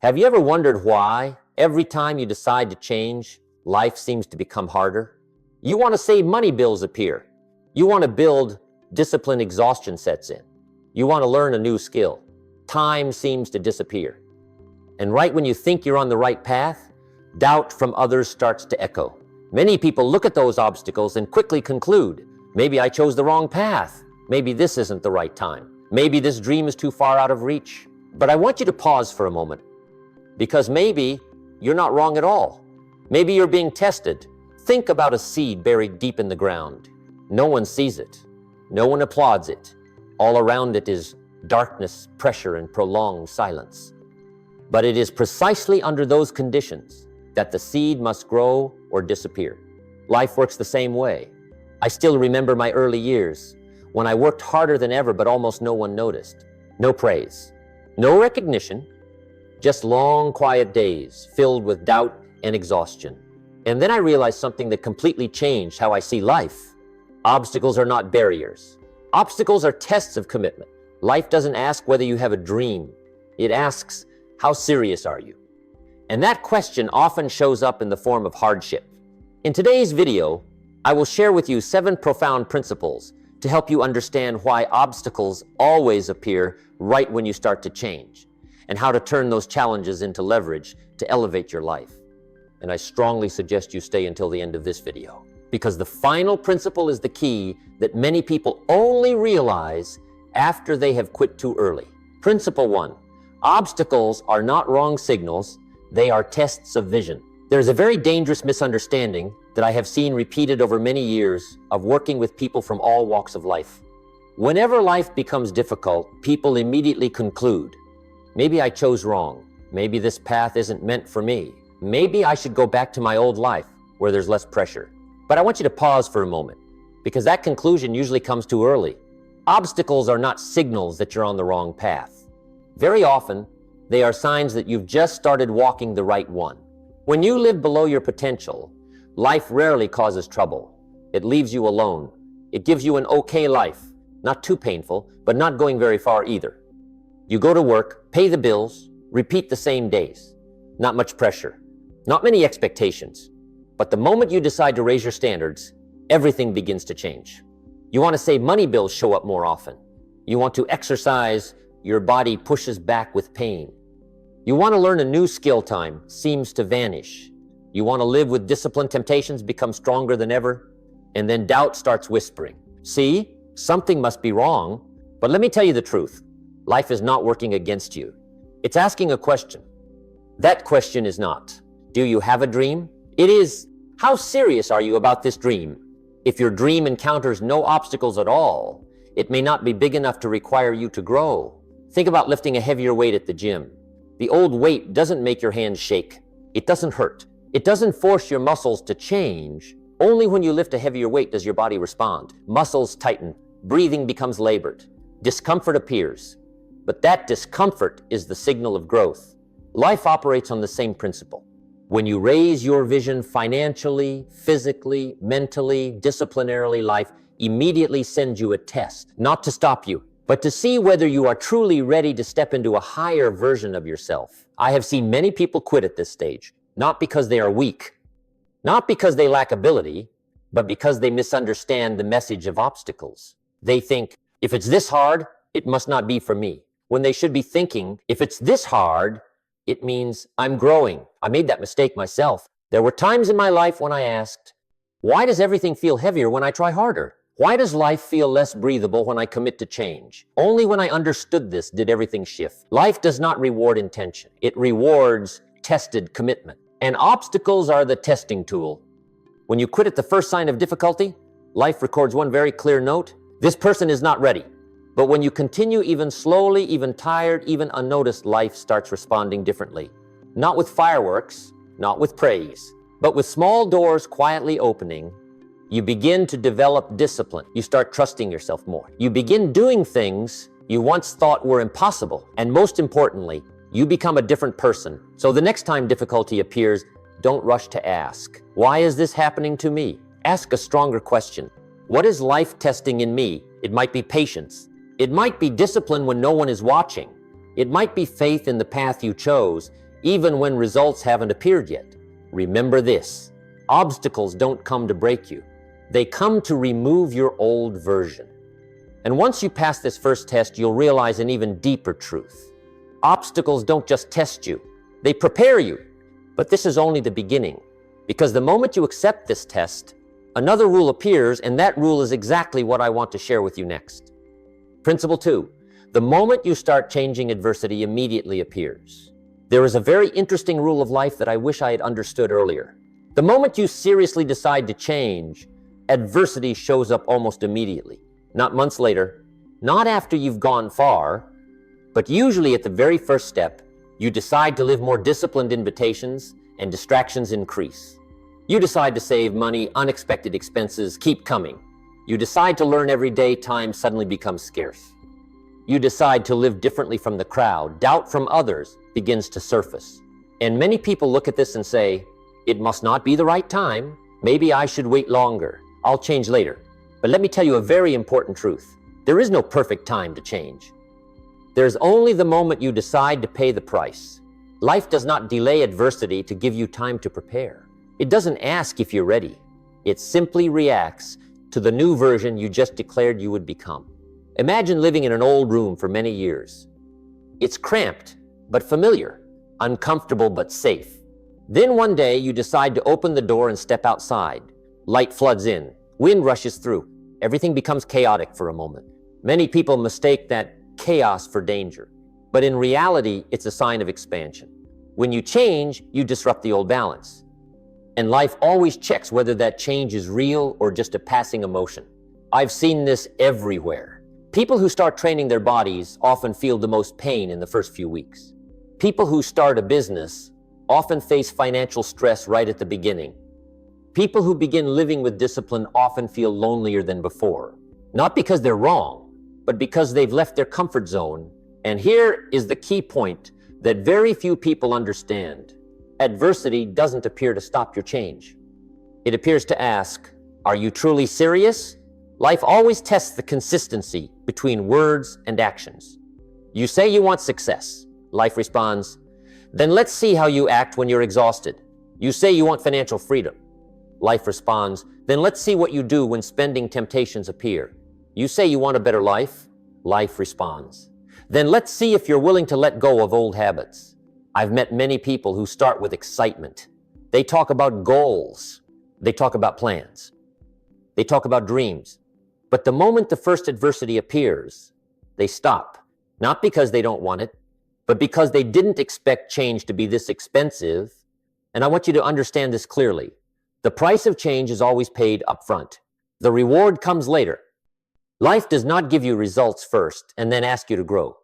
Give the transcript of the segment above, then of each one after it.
Have you ever wondered why, every time you decide to change, life seems to become harder? You want to save money, bills appear. You want to build, discipline exhaustion sets in. You want to learn a new skill. Time seems to disappear. And right when you think you're on the right path, doubt from others starts to echo. Many people look at those obstacles and quickly conclude, maybe I chose the wrong path. Maybe this isn't the right time. Maybe this dream is too far out of reach. But I want you to pause for a moment, because maybe you're not wrong at all. Maybe you're being tested. Think about a seed buried deep in the ground. No one sees it. No one applauds it. All around it is darkness, pressure, and prolonged silence. But it is precisely under those conditions that the seed must grow or disappear. Life works the same way. I still remember my early years when I worked harder than ever, but almost no one noticed. No praise, no recognition, just long, quiet days filled with doubt and exhaustion. And then I realized something that completely changed how I see life. Obstacles are not barriers. Obstacles are tests of commitment. Life doesn't ask whether you have a dream. It asks, how serious are you? And that question often shows up in the form of hardship. In today's video, I will share with you 7 profound principles to help you understand why obstacles always appear right when you start to change, and how to turn those challenges into leverage to elevate your life. And I strongly suggest you stay until the end of this video, because the final principle is the key that many people only realize after they have quit too early. Principle 1, obstacles are not wrong signals, they are tests of vision. There's a very dangerous misunderstanding that I have seen repeated over many years of working with people from all walks of life. Whenever life becomes difficult, people immediately conclude, maybe I chose wrong. Maybe this path isn't meant for me. Maybe I should go back to my old life where there's less pressure. But I want you to pause for a moment, because that conclusion usually comes too early. Obstacles are not signals that you're on the wrong path. Very often, they are signs that you've just started walking the right one. When you live below your potential, life rarely causes trouble. It leaves you alone. It gives you an okay life, not too painful, but not going very far either. You go to work, pay the bills, repeat the same days. Not much pressure, not many expectations. But the moment you decide to raise your standards, everything begins to change. You want to save money, bills show up more often. You want to exercise, your body pushes back with pain. You want to learn a new skill, time seems to vanish. You want to live with discipline, temptations become stronger than ever, and then doubt starts whispering. See, something must be wrong. But let me tell you the truth. Life is not working against you. It's asking a question. That question is not, do you have a dream? It is, how serious are you about this dream? If your dream encounters no obstacles at all, it may not be big enough to require you to grow. Think about lifting a heavier weight at the gym. The old weight doesn't make your hands shake. It doesn't hurt. It doesn't force your muscles to change. Only when you lift a heavier weight does your body respond. Muscles tighten. Breathing becomes labored. Discomfort appears. But that discomfort is the signal of growth. Life operates on the same principle. When you raise your vision financially, physically, mentally, disciplinarily, life immediately sends you a test, not to stop you, but to see whether you are truly ready to step into a higher version of yourself. I have seen many people quit at this stage, not because they are weak, not because they lack ability, but because they misunderstand the message of obstacles. They think, if it's this hard, it must not be for me. When they should be thinking, if it's this hard, it means I'm growing. I made that mistake myself. There were times in my life when I asked, why does everything feel heavier when I try harder? Why does life feel less breathable when I commit to change? Only when I understood this did everything shift. Life does not reward intention. It rewards tested commitment. And obstacles are the testing tool. When you quit at the first sign of difficulty, life records one very clear note. This person is not ready. But when you continue even slowly, even tired, even unnoticed, life starts responding differently. Not with fireworks, not with praise, but with small doors quietly opening. You begin to develop discipline. You start trusting yourself more. You begin doing things you once thought were impossible. And most importantly, you become a different person. So the next time difficulty appears, don't rush to ask, why is this happening to me? Ask a stronger question. What is life testing in me? It might be patience. It might be discipline when no one is watching. It might be faith in the path you chose. even when results haven't appeared yet. Remember this: obstacles don't come to break you. They come to remove your old version. And once you pass this first test, you'll realize an even deeper truth. Obstacles don't just test you, they prepare you. But this is only the beginning, because the moment you accept this test, another rule appears, and that rule is exactly what I want to share with you next. Principle 2. The moment you start changing, adversity immediately appears. There is a very interesting rule of life that I wish I had understood earlier. The moment you seriously decide to change, adversity shows up almost immediately. Not months later, not after you've gone far, but usually at the very first step, you decide to live more disciplined, invitations and distractions increase. You decide to save money, unexpected expenses keep coming. You decide to learn every day, time suddenly becomes scarce. You decide to live differently from the crowd, doubt from others begins to surface. And many people look at this and say, it must not be the right time, maybe I should wait longer, I'll change later. But let me tell you a very important truth. There is no perfect time to change. There's only the moment you decide to pay the price. Life does not delay adversity to give you time to prepare. It doesn't ask if you're ready. It simply reacts to the new version you just declared you would become. Imagine living in an old room for many years. It's cramped, but familiar, uncomfortable, but safe. Then one day you decide to open the door and step outside. Light floods in, wind rushes through. Everything becomes chaotic for a moment. Many people mistake that chaos for danger, but in reality, it's a sign of expansion. When you change, you disrupt the old balance. And life always checks whether that change is real or just a passing emotion. I've seen this everywhere. People who start training their bodies often feel the most pain in the first few weeks. People who start a business often face financial stress right at the beginning. People who begin living with discipline often feel lonelier than before, not because they're wrong, but because they've left their comfort zone. And here is the key point that very few people understand. Adversity doesn't appear to stop your change. It appears to ask, are you truly serious? Life always tests the consistency between words and actions. You say you want success. Life responds, then let's see how you act when you're exhausted. You say you want financial freedom. Life responds, then let's see what you do when spending temptations appear. You say you want a better life. Life responds, then let's see if you're willing to let go of old habits. I've met many people who start with excitement. They talk about goals. They talk about plans. They talk about dreams. But the moment the first adversity appears, they stop. Not because they don't want it, but because they didn't expect change to be this expensive. And I want you to understand this clearly. The price of change is always paid up front. The reward comes later. Life does not give you results first and then ask you to grow.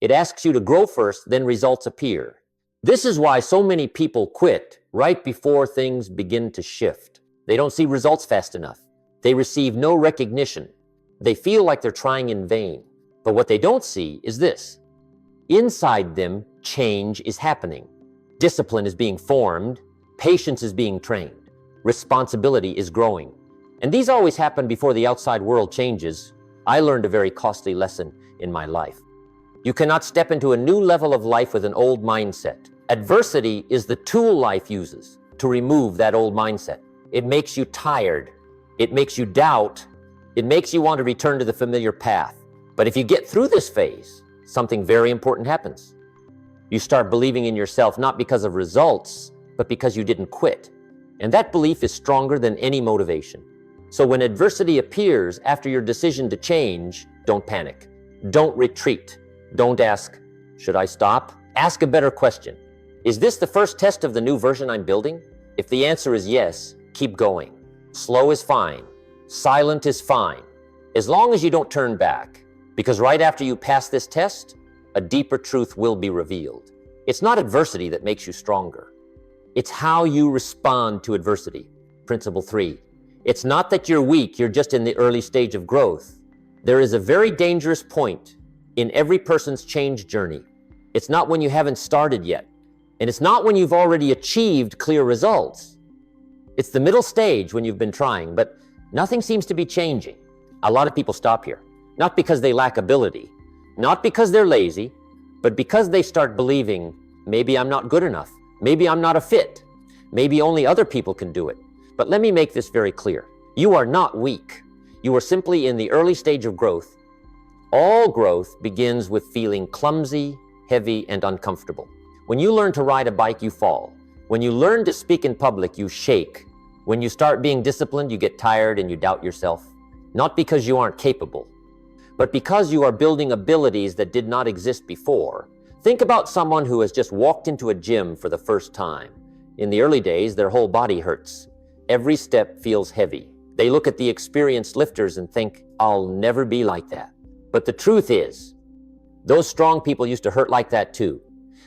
It asks you to grow first, then results appear. This is why so many people quit right before things begin to shift. They don't see results fast enough. They receive no recognition. They feel like they're trying in vain. But what they don't see is this. Inside them, change is happening. Discipline is being formed. Patience is being trained. Responsibility is growing. And these always happen before the outside world changes. I learned a very costly lesson in my life. You cannot step into a new level of life with an old mindset. Adversity is the tool life uses to remove that old mindset. It makes you tired. It makes you doubt. It makes you want to return to the familiar path. But if you get through this phase, something very important happens. You start believing in yourself not because of results, but because you didn't quit. And that belief is stronger than any motivation. So when adversity appears after your decision to change, don't panic. Don't retreat. Don't ask, should I stop? Ask a better question. Is this the first test of the new version I'm building? If the answer is yes, keep going. Slow is fine. Silent is fine. As long as you don't turn back. Because right after you pass this test, a deeper truth will be revealed. It's not adversity that makes you stronger. It's how you respond to adversity. Principle 3. It's not that you're weak, you're just in the early stage of growth. There is a very dangerous point in every person's change journey. It's not when you haven't started yet. And it's not when you've already achieved clear results. It's the middle stage when you've been trying, but nothing seems to be changing. A lot of people stop here. Not because they lack ability, not because they're lazy, but because they start believing Maybe I'm not good enough. Maybe I'm not a fit. Maybe only other people can do it. But let me make this very clear. You are not weak. You are simply in the early stage of growth. All growth begins with feeling clumsy, heavy, and uncomfortable. When you learn to ride a bike, you fall. When you learn to speak in public, you shake. When you start being disciplined, you get tired and you doubt yourself. Not because you aren't capable, but because you are building abilities that did not exist before. Think about someone who has just walked into a gym for the first time. In the early days, their whole body hurts. Every step feels heavy. They look at the experienced lifters and think, I'll never be like that. But the truth is, those strong people used to hurt like that too.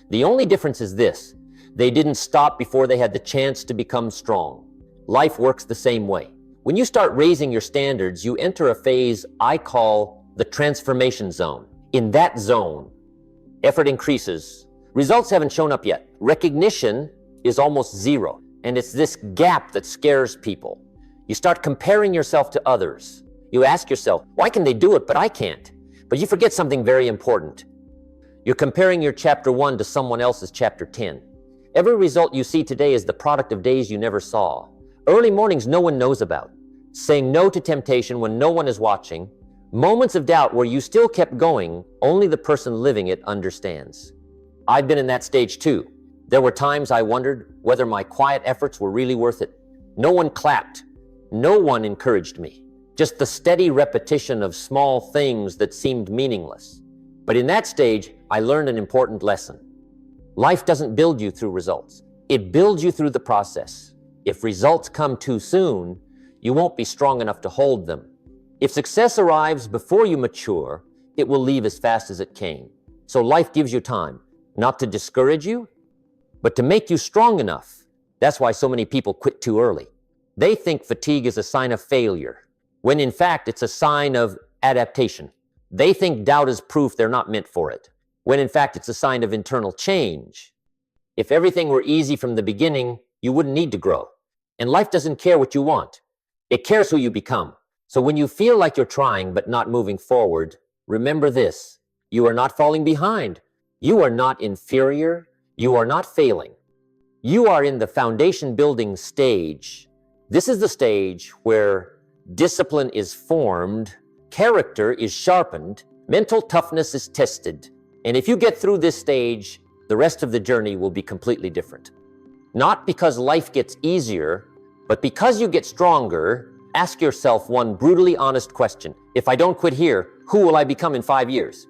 The only difference is this: they didn't stop before they had the chance to become strong. Life works the same way. When you start raising your standards, you enter a phase I call the transformation zone. In that zone, effort increases. Results haven't shown up yet. Recognition is almost zero. And it's this gap that scares people. You start comparing yourself to others. You ask yourself, why can they do it, but I can't? But you forget something very important. You're comparing your chapter 1 to someone else's chapter 10. Every result you see today is the product of days you never saw. Early mornings no one knows about. Saying no to temptation when no one is watching. Moments of doubt where you still kept going, only the person living it understands. I've been in that stage too. There were times I wondered whether my quiet efforts were really worth it. No one clapped. No one encouraged me. Just the steady repetition of small things that seemed meaningless. But in that stage, I learned an important lesson. Life doesn't build you through results. It builds you through the process. If results come too soon, you won't be strong enough to hold them. If success arrives before you mature, it will leave as fast as it came. So life gives you time, not to discourage you, but to make you strong enough. That's why so many people quit too early. They think fatigue is a sign of failure, when in fact it's a sign of adaptation. They think doubt is proof they're not meant for it, when in fact it's a sign of internal change. If everything were easy from the beginning, you wouldn't need to grow. And life doesn't care what you want. It cares who you become. So when you feel like you're trying but not moving forward, remember this: you are not falling behind. You are not inferior. You are not failing. You are in the foundation building stage. This is the stage where discipline is formed, character is sharpened, mental toughness is tested. And if you get through this stage, the rest of the journey will be completely different. Not because life gets easier, but because you get stronger. Ask yourself one brutally honest question. If I don't quit here, who will I become in 5 years?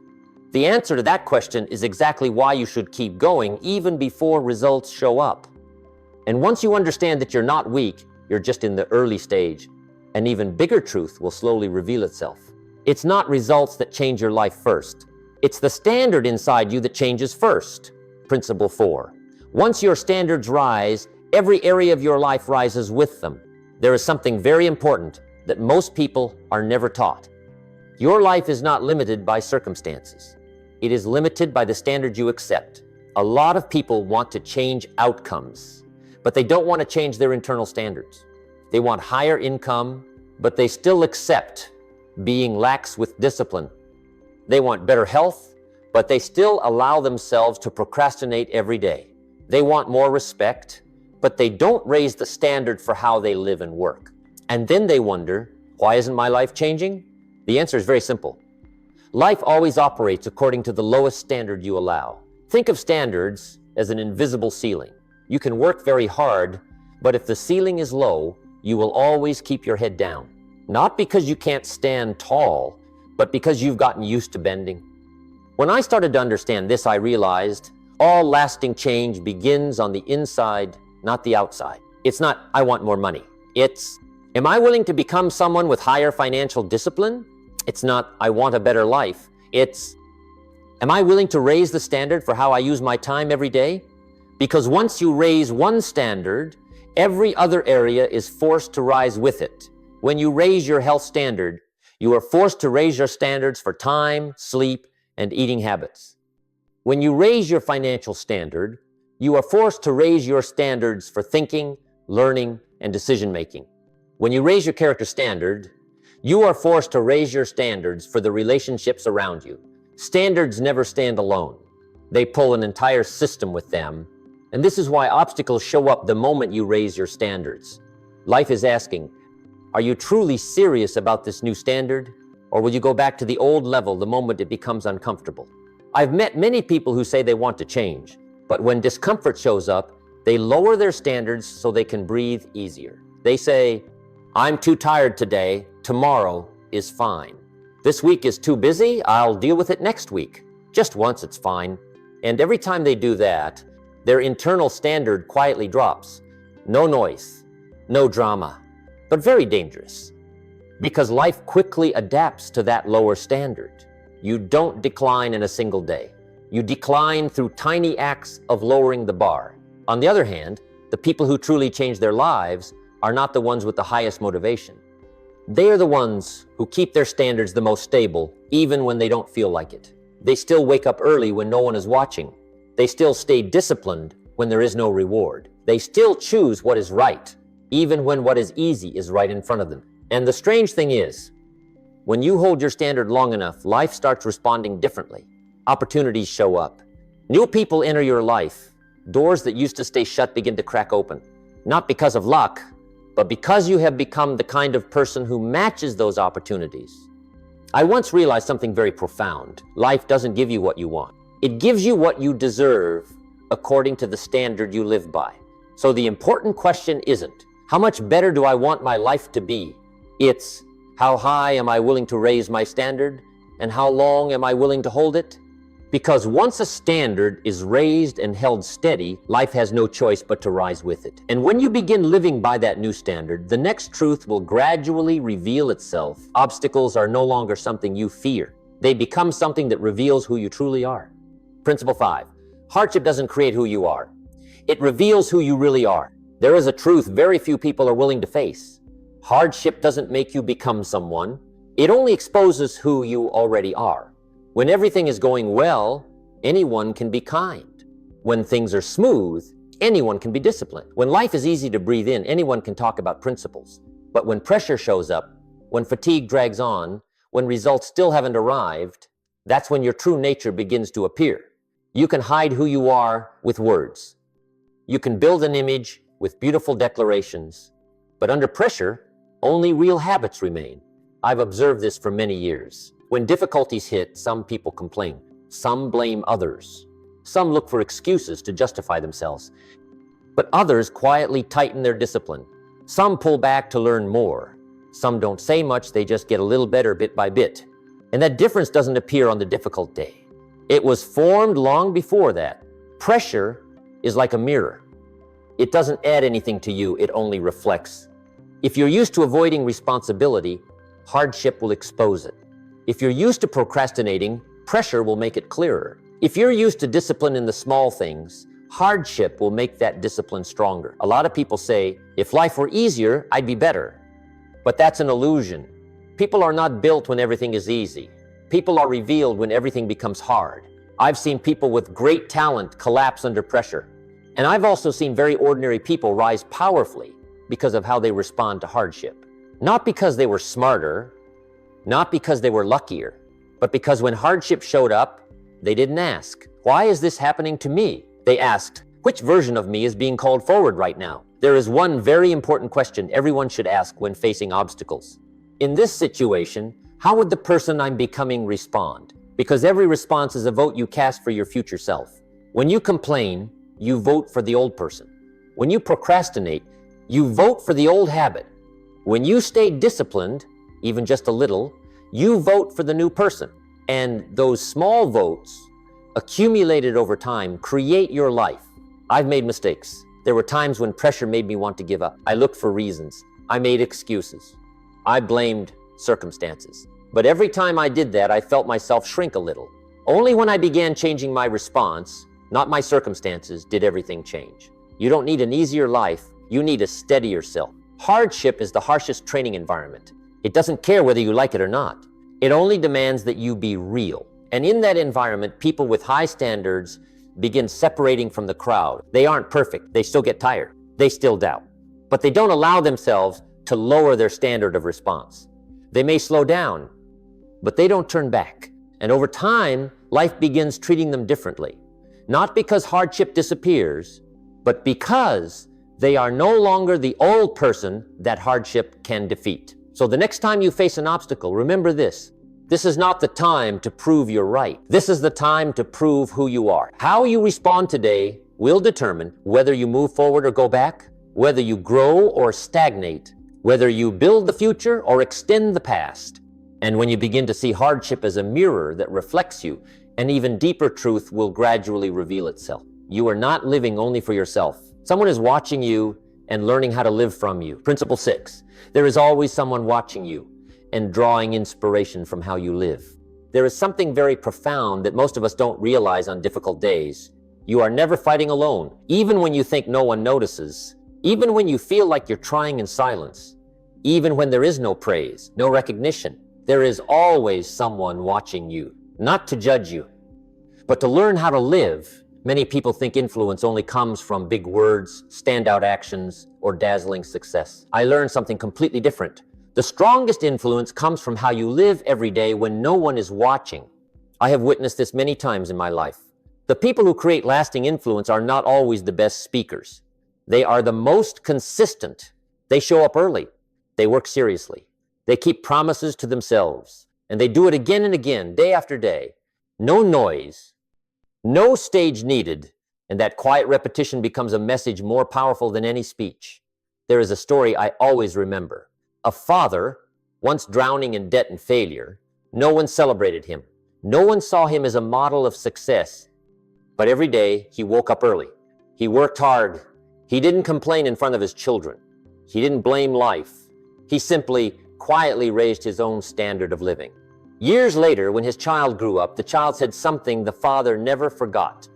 The answer to that question is exactly why you should keep going even before results show up. And once you understand that you're not weak, you're just in the early stage, an even bigger truth will slowly reveal itself. It's not results that change your life first. It's the standard inside you that changes first. Principle 4. Once your standards rise, every area of your life rises with them. There is something very important that most people are never taught. Your life is not limited by circumstances. It is limited by the standards you accept. A lot of people want to change outcomes, but they don't want to change their internal standards. They want higher income, but they still accept being lax with discipline. They want better health, but they still allow themselves to procrastinate every day. They want more respect, but they don't raise the standard for how they live and work. And then they wonder, why isn't my life changing? The answer is very simple. Life always operates according to the lowest standard you allow. Think of standards as an invisible ceiling. You can work very hard, but if the ceiling is low, you will always keep your head down. Not because you can't stand tall, but because you've gotten used to bending. When I started to understand this, I realized all lasting change begins on the inside, not the outside. It's not, I want more money. It's, am I willing to become someone with higher financial discipline? It's not, I want a better life. It's, am I willing to raise the standard for how I use my time every day? Because once you raise one standard, every other area is forced to rise with it. When you raise your health standard, you are forced to raise your standards for time, sleep, and eating habits. When you raise your financial standard, you are forced to raise your standards for thinking, learning, and decision-making. When you raise your character standard, you are forced to raise your standards for the relationships around you. Standards never stand alone. They pull an entire system with them. And this is why obstacles show up the moment you raise your standards. Life is asking, are you truly serious about this new standard? Or will you go back to the old level the moment it becomes uncomfortable? I've met many people who say they want to change, but when discomfort shows up, they lower their standards so they can breathe easier. They say, I'm too tired today, tomorrow is fine. This week is too busy, I'll deal with it next week. Just once it's fine. And every time they do that, their internal standard quietly drops. No noise, no drama, but very dangerous. Because life quickly adapts to that lower standard. You don't decline in a single day. You decline through tiny acts of lowering the bar. On the other hand, the people who truly change their lives are not the ones with the highest motivation. They are the ones who keep their standards the most stable, even when they don't feel like it. They still wake up early when no one is watching. They still stay disciplined when there is no reward. They still choose what is right, even when what is easy is right in front of them. And the strange thing is, when you hold your standard long enough, life starts responding differently. Opportunities show up. New people enter your life. Doors that used to stay shut begin to crack open. Not because of luck, but because you have become the kind of person who matches those opportunities. I once realized something very profound. Life doesn't give you what you want. It gives you what you deserve according to the standard you live by. So the important question isn't, how much better do I want my life to be? It's, how high am I willing to raise my standard? And how long am I willing to hold it? Because once a standard is raised and held steady, life has no choice but to rise with it. And when you begin living by that new standard, the next truth will gradually reveal itself. Obstacles are no longer something you fear. They become something that reveals who you truly are. Principle 5. Hardship doesn't create who you are. It reveals who you really are. There is a truth very few people are willing to face. Hardship doesn't make you become someone. It only exposes who you already are. When everything is going well, anyone can be kind. When things are smooth, anyone can be disciplined. When life is easy to breathe in, anyone can talk about principles. But when pressure shows up, when fatigue drags on, when results still haven't arrived, that's when your true nature begins to appear. You can hide who you are with words. You can build an image with beautiful declarations. But under pressure, only real habits remain. I've observed this for many years. When difficulties hit, some people complain. Some blame others. Some look for excuses to justify themselves. But others quietly tighten their discipline. Some pull back to learn more. Some don't say much, they just get a little better bit by bit. And that difference doesn't appear on the difficult day. It was formed long before that. Pressure is like a mirror. It doesn't add anything to you, it only reflects. If you're used to avoiding responsibility, hardship will expose it. If you're used to procrastinating, pressure will make it clearer. If you're used to discipline in the small things, hardship will make that discipline stronger. A lot of people say, if life were easier, I'd be better. But that's an illusion. People are not built when everything is easy. People are revealed when everything becomes hard. I've seen people with great talent collapse under pressure. And I've also seen very ordinary people rise powerfully because of how they respond to hardship. Not because they were smarter, not because they were luckier, but because when hardship showed up, they didn't ask, why is this happening to me? They asked, which version of me is being called forward right now? There is one very important question everyone should ask when facing obstacles. In this situation, how would the person I'm becoming respond? Because every response is a vote you cast for your future self. When you complain, you vote for the old person. When you procrastinate, you vote for the old habit. When you stay disciplined, even just a little, you vote for the new person. And those small votes, accumulated over time, create your life. I've made mistakes. There were times when pressure made me want to give up. I looked for reasons. I made excuses. I blamed circumstances. But every time I did that, I felt myself shrink a little. Only when I began changing my response, not my circumstances, did everything change. You don't need an easier life. You need a steadier self. Hardship is the harshest training environment. It doesn't care whether you like it or not. It only demands that you be real. And in that environment, people with high standards begin separating from the crowd. They aren't perfect. They still get tired. They still doubt. But they don't allow themselves to lower their standard of response. They may slow down, but they don't turn back. And over time, life begins treating them differently. Not because hardship disappears, but because they are no longer the old person that hardship can defeat. So the next time you face an obstacle, remember this. This is not the time to prove you're right. This is the time to prove who you are. How you respond today will determine whether you move forward or go back, whether you grow or stagnate, whether you build the future or extend the past. And when you begin to see hardship as a mirror that reflects you, an even deeper truth will gradually reveal itself. You are not living only for yourself. Someone is watching you and learning how to live from you. Principle 6, there is always someone watching you and drawing inspiration from how you live. There is something very profound that most of us don't realize on difficult days. You are never fighting alone, even when you think no one notices, even when you feel like you're trying in silence, even when there is no praise, no recognition. There is always someone watching you, not to judge you, but to learn how to live. Many people think influence only comes from big words, standout actions, or dazzling success. I learned something completely different. The strongest influence comes from how you live every day when no one is watching. I have witnessed this many times in my life. The people who create lasting influence are not always the best speakers. They are the most consistent. They show up early. They work seriously. They keep promises to themselves. And they do it again and again, day after day. No noise, no stage needed, and that quiet repetition becomes a message more powerful than any speech. There is a story I always remember. A father, once drowning in debt and failure, no one celebrated him. No one saw him as a model of success. But every day, he woke up early. He worked hard. He didn't complain in front of his children. He didn't blame life. He simply quietly raised his own standard of living. Years later, when his child grew up, the child said something the father never forgot.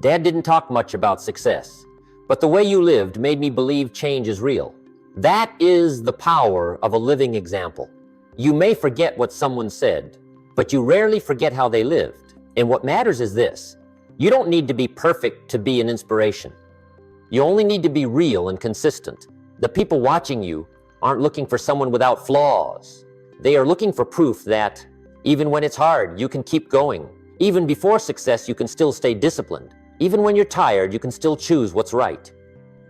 Dad didn't talk much about success, but the way you lived made me believe change is real. That is the power of a living example. You may forget what someone said, but you rarely forget how they lived. And what matters is this. You don't need to be perfect to be an inspiration. You only need to be real and consistent. The people watching you aren't looking for someone without flaws. They are looking for proof that even when it's hard, you can keep going. Even before success, you can still stay disciplined. Even when you're tired, you can still choose what's right.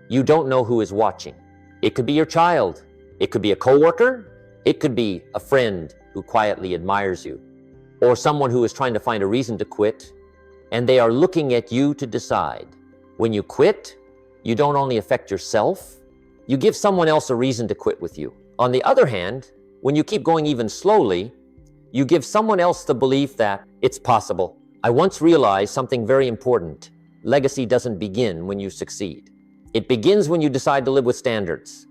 You don't know who is watching. It could be your child. It could be a coworker. It could be a friend who quietly admires you, or someone who is trying to find a reason to quit, and they are looking at you to decide. When you quit, you don't only affect yourself, you give someone else a reason to quit with you. On the other hand, when you keep going even slowly, you give someone else the belief that it's possible. I once realized something very important. Legacy doesn't begin when you succeed. It begins when you decide to live with standards.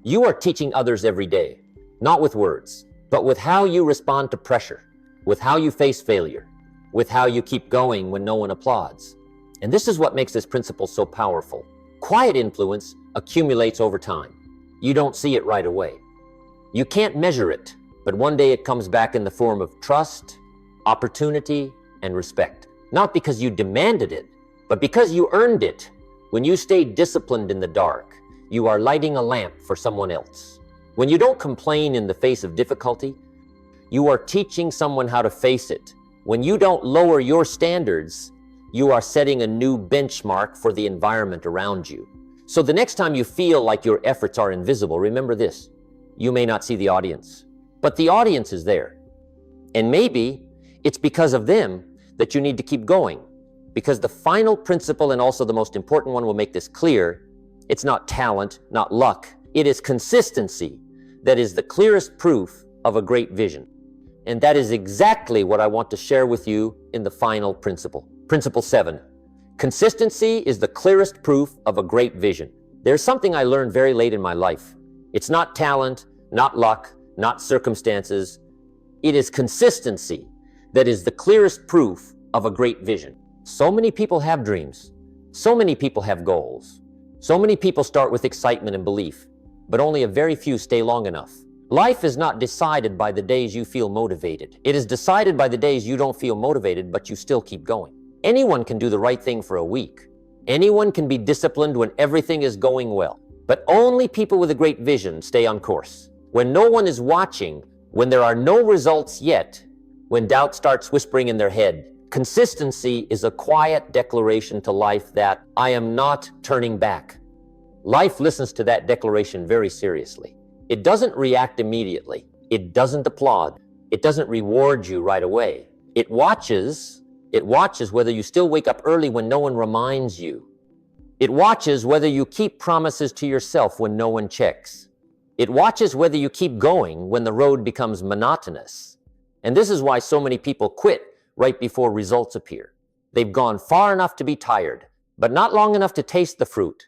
You are teaching others every day, not with words, but with how you respond to pressure, with how you face failure, with how you keep going when no one applauds. And this is what makes this principle so powerful. Quiet influence accumulates over time. You don't see it right away. You can't measure it, but one day it comes back in the form of trust, opportunity, and respect. Not because you demanded it, but because you earned it. When you stay disciplined in the dark, you are lighting a lamp for someone else. When you don't complain in the face of difficulty, you are teaching someone how to face it. When you don't lower your standards, you are setting a new benchmark for the environment around you. So the next time you feel like your efforts are invisible, remember this. You may not see the audience, but the audience is there. And maybe it's because of them that you need to keep going. Because the final principle, and also the most important one, will make this clear. It's not talent, not luck. It is consistency that is the clearest proof of a great vision. And that is exactly what I want to share with you in the final principle. Principle 7. Consistency is the clearest proof of a great vision. There's something I learned very late in my life. It's not talent, not luck, not circumstances. It is consistency that is the clearest proof of a great vision. So many people have dreams. So many people have goals. So many people start with excitement and belief, but only a very few stay long enough. Life is not decided by the days you feel motivated. It is decided by the days you don't feel motivated, but you still keep going. Anyone can do the right thing for a week. Anyone can be disciplined when everything is going well. But only people with a great vision stay on course. When no one is watching, when there are no results yet, when doubt starts whispering in their head, Consistency is a quiet declaration to life that I am not turning back. Life listens to that declaration very seriously. It doesn't react immediately. It doesn't applaud. It doesn't reward you right away. It watches whether you still wake up early when no one reminds you. It watches whether you keep promises to yourself when no one checks. It watches whether you keep going when the road becomes monotonous. And this is why so many people quit right before results appear. They've gone far enough to be tired, but not long enough to taste the fruit.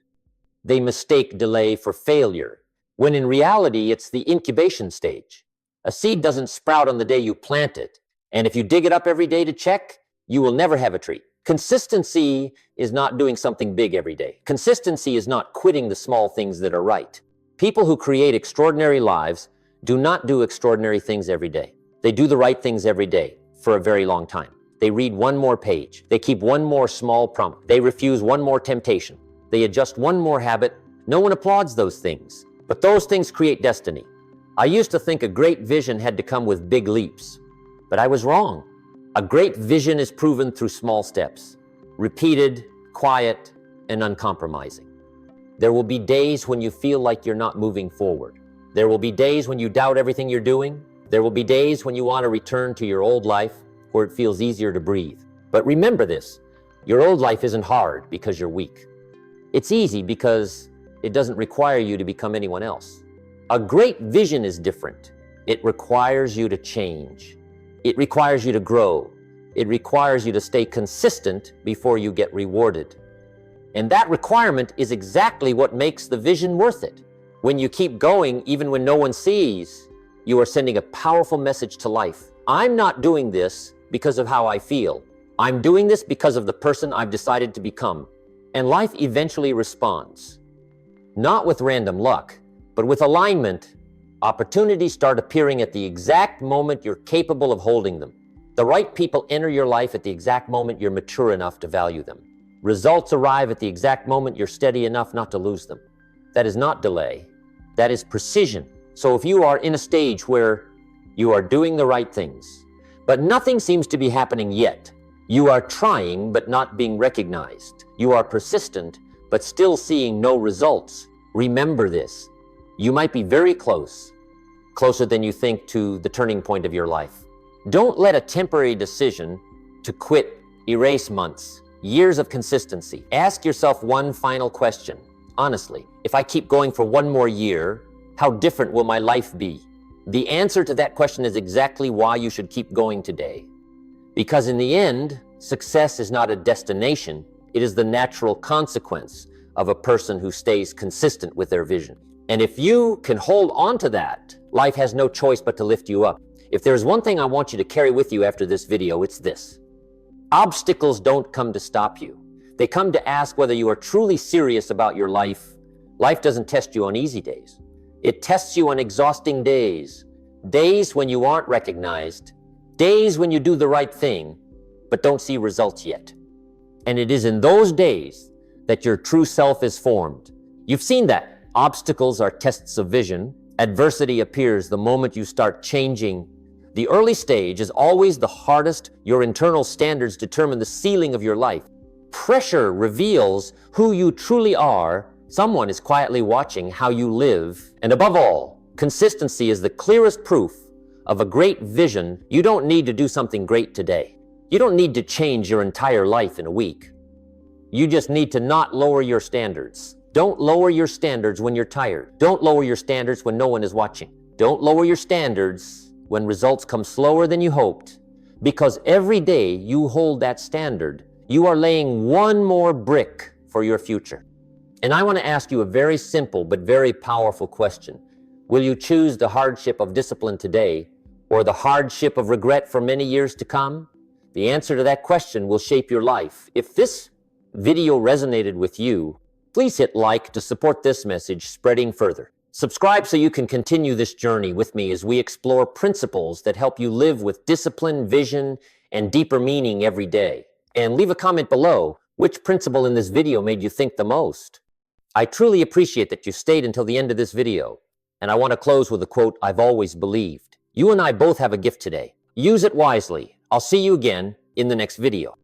They mistake delay for failure, when in reality it's the incubation stage. A seed doesn't sprout on the day you plant it, and if you dig it up every day to check, you will never have a tree. Consistency is not doing something big every day. Consistency is not quitting the small things that are right. People who create extraordinary lives do not do extraordinary things every day. They do the right things every day for a very long time. They read one more page. They keep one more small promise. They refuse one more temptation. They adjust one more habit. No one applauds those things, but those things create destiny. I used to think a great vision had to come with big leaps, but I was wrong. A great vision is proven through small steps, repeated, quiet, and uncompromising. There will be days when you feel like you're not moving forward. There will be days when you doubt everything you're doing. There will be days when you want to return to your old life where it feels easier to breathe. But remember this, your old life isn't hard because you're weak. It's easy because it doesn't require you to become anyone else. A great vision is different. It requires you to change. It requires you to grow. It requires you to stay consistent before you get rewarded. And that requirement is exactly what makes the vision worth it. When you keep going, even when no one sees, you are sending a powerful message to life. I'm not doing this because of how I feel. I'm doing this because of the person I've decided to become. And life eventually responds. Not with random luck, but with alignment. Opportunities start appearing at the exact moment you're capable of holding them. The right people enter your life at the exact moment you're mature enough to value them. Results arrive at the exact moment you're steady enough not to lose them. That is not delay. That is precision. So if you are in a stage where you are doing the right things, but nothing seems to be happening yet, you are trying but not being recognized, you are persistent but still seeing no results, remember this. You might be very close, closer than you think to the turning point of your life. Don't let a temporary decision to quit erase months, years of consistency. Ask yourself one final question. Honestly, if I keep going for one more year, how different will my life be? The answer to that question is exactly why you should keep going today. Because in the end, success is not a destination, it is the natural consequence of a person who stays consistent with their vision. And if you can hold on to that, life has no choice but to lift you up. If there's one thing I want you to carry with you after this video, it's this. Obstacles don't come to stop you. They come to ask whether you are truly serious about your life. Life doesn't test you on easy days. It tests you on exhausting days. Days when you aren't recognized. Days when you do the right thing, but don't see results yet. And it is in those days that your true self is formed. You've seen that. Obstacles are tests of vision. Adversity appears the moment you start changing. The early stage is always the hardest. Your internal standards determine the ceiling of your life. Pressure reveals who you truly are. Someone is quietly watching how you live. And above all, consistency is the clearest proof of a great vision. You don't need to do something great today. You don't need to change your entire life in a week. You just need to not lower your standards. Don't lower your standards when you're tired. Don't lower your standards when no one is watching. Don't lower your standards when results come slower than you hoped. Because every day you hold that standard, you are laying one more brick for your future. And I want to ask you a very simple but very powerful question. Will you choose the hardship of discipline today or the hardship of regret for many years to come? The answer to that question will shape your life. If this video resonated with you, please hit like to support this message spreading further. Subscribe so you can continue this journey with me as we explore principles that help you live with discipline, vision, and deeper meaning every day. And leave a comment below which principle in this video made you think the most. I truly appreciate that you stayed until the end of this video. And I want to close with a quote I've always believed. You and I both have a gift today. Use it wisely. I'll see you again in the next video.